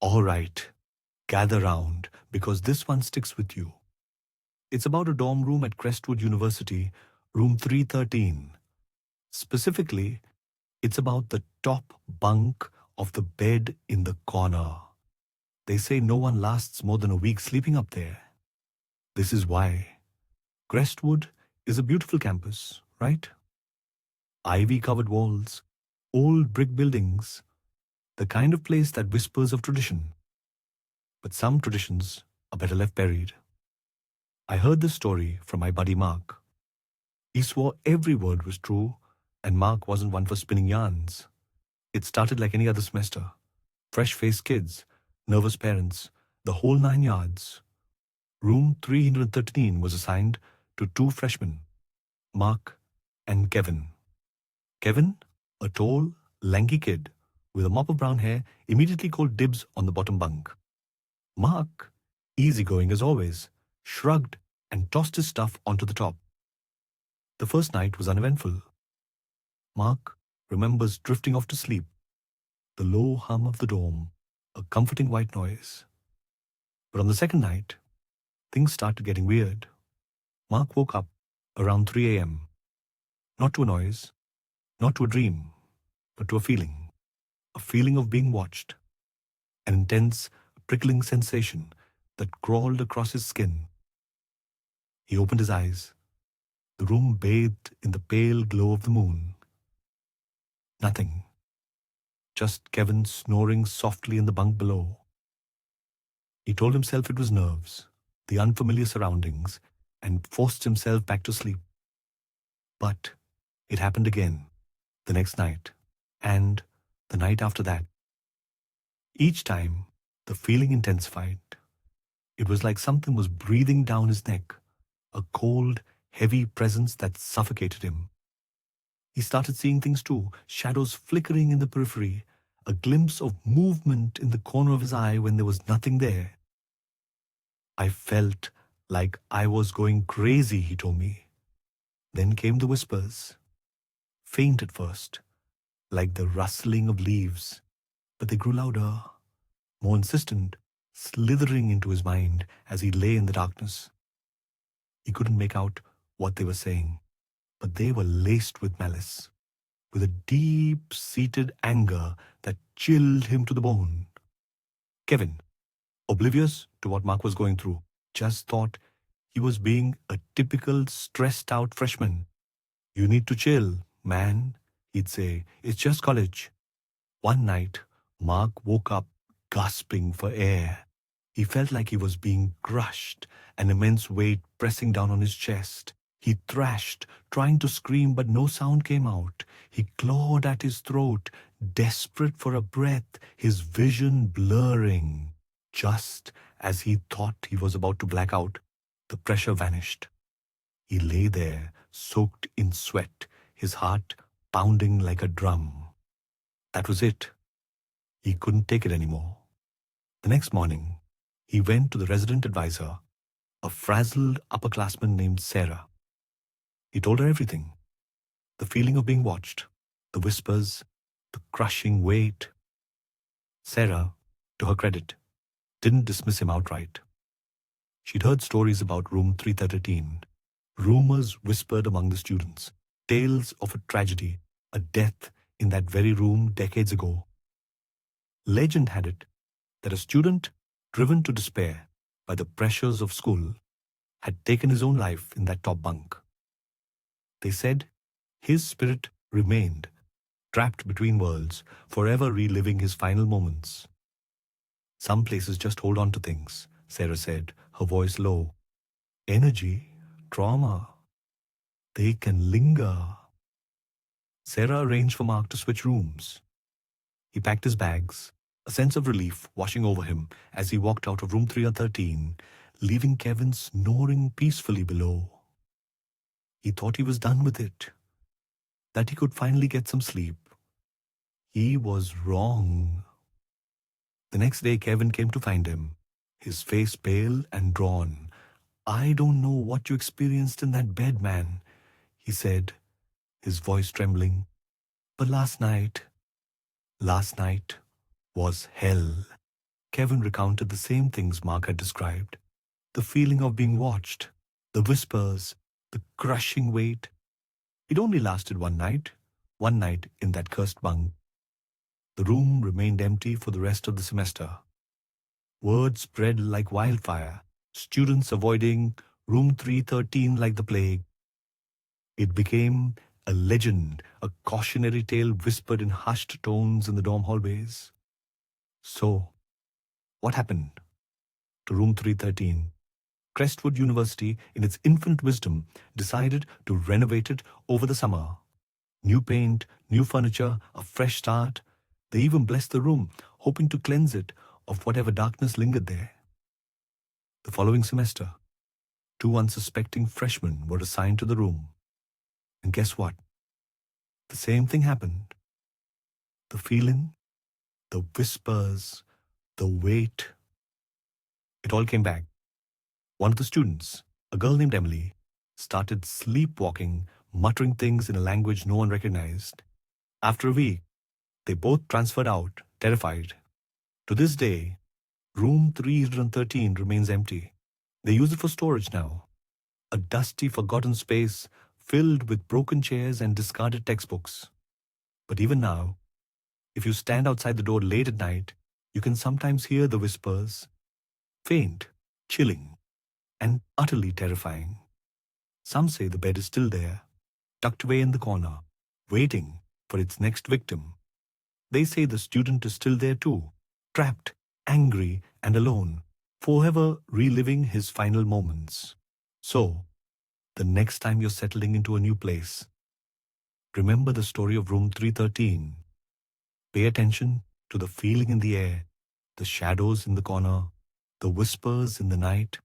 All right, gather round because this one sticks with you. It's about a dorm room at Crestwood University, room 313. Specifically, it's about the top bunk of the bed in the corner. They say no one lasts more than a week sleeping up there. This is why. Crestwood is a beautiful campus, right? Ivy-covered walls, old brick buildings, the kind of place that whispers of tradition. But some traditions are better left buried. I heard this story from my buddy Mark. He swore every word was true, and Mark wasn't one for spinning yarns. It started like any other semester. Fresh-faced kids, nervous parents, the whole 9 yards. Room 313 was assigned to two freshmen, Mark and Kevin. Kevin, a tall, lanky kid with a mop of brown hair, immediately called dibs on the bottom bunk. Mark, easygoing as always, shrugged and tossed his stuff onto the top. The first night was uneventful. Mark remembers drifting off to sleep, the low hum of the dorm, a comforting white noise. But on the second night, things started getting weird. Mark woke up around 3 a.m. Not to a noise, not to a dream, but to a feeling of being watched, an intense, prickling sensation that crawled across his skin. He opened his eyes, the room bathed in the pale glow of the moon. Nothing. Just Kevin snoring softly in the bunk below. He told himself it was nerves, the unfamiliar surroundings, and forced himself back to sleep. But it happened again, the next night, and the night after that. Each time, the feeling intensified. It was like something was breathing down his neck, a cold, heavy presence that suffocated him. He started seeing things too, shadows flickering in the periphery, a glimpse of movement in the corner of his eye when there was nothing there. I felt like I was going crazy, he told me. Then came the whispers. Faint at first, like the rustling of leaves, but they grew louder, more insistent, slithering into his mind as he lay in the darkness. He couldn't make out what they were saying, but they were laced with malice, with a deep-seated anger that chilled him to the bone. Kevin, oblivious to what Mark was going through, just thought he was being a typical stressed-out freshman. "You need to chill, man," he'd say. "It's just college." One night, Mark woke up gasping for air. He felt like he was being crushed, an immense weight pressing down on his chest. He thrashed, trying to scream, but no sound came out. He clawed at his throat, desperate for a breath, his vision blurring. Just as he thought he was about to black out, the pressure vanished. He lay there, soaked in sweat, his heart pounding like a drum. That was it. He couldn't take it anymore. The next morning, he went to the resident advisor, a frazzled upperclassman named Sarah. He told her everything. The feeling of being watched, the whispers, the crushing weight. Sarah, to her credit, didn't dismiss him outright. She'd heard stories about room 313, rumors whispered among the students, tales of a tragedy, a death in that very room decades ago. Legend had it that a student, driven to despair by the pressures of school, had taken his own life in that top bunk. They said his spirit remained, trapped between worlds, forever reliving his final moments. "Some places just hold on to things," Sarah said, her voice low. "Energy, trauma, they can linger." Sarah arranged for Mark to switch rooms. He packed his bags, a sense of relief washing over him as he walked out of room 313, leaving Kevin snoring peacefully below. He thought he was done with it, that he could finally get some sleep. He was wrong. The next day, Kevin came to find him, his face pale and drawn. "I don't know what you experienced in that bed, man," he said, his voice trembling. "But last night was hell." Kevin recounted the same things Mark had described. The feeling of being watched, the whispers, the crushing weight. It only lasted one night in that cursed bunk. The room remained empty for the rest of the semester. Word spread like wildfire, students avoiding room 313 like the plague. It became a legend, a cautionary tale whispered in hushed tones in the dorm hallways. So, what happened to room 313? Crestwood University, in its infant wisdom, decided to renovate it over the summer. New paint, new furniture, a fresh start. They even blessed the room, hoping to cleanse it of whatever darkness lingered there. The following semester, 2 unsuspecting freshmen were assigned to the room. And guess what? The same thing happened. The feeling, the whispers, the weight. It all came back. One of the students, a girl named Emily, started sleepwalking, muttering things in a language no one recognized. After a week, they both transferred out, terrified. To this day, room 313 remains empty. They use it for storage now. A dusty, forgotten space filled with broken chairs and discarded textbooks. But even now, if you stand outside the door late at night, you can sometimes hear the whispers, faint, chilling, and utterly terrifying. Some say the bed is still there, tucked away in the corner, waiting for its next victim. They say the student is still there too, trapped, angry, and alone, forever reliving his final moments. So, the next time you're settling into a new place, remember the story of room 313. Pay attention to the feeling in the air, the shadows in the corner, the whispers in the night,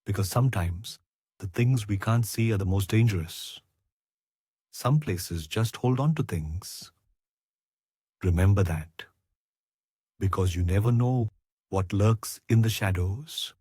because sometimes the things we can't see are the most dangerous. Some places just hold on to things. Remember that, because you never know what lurks in the shadows.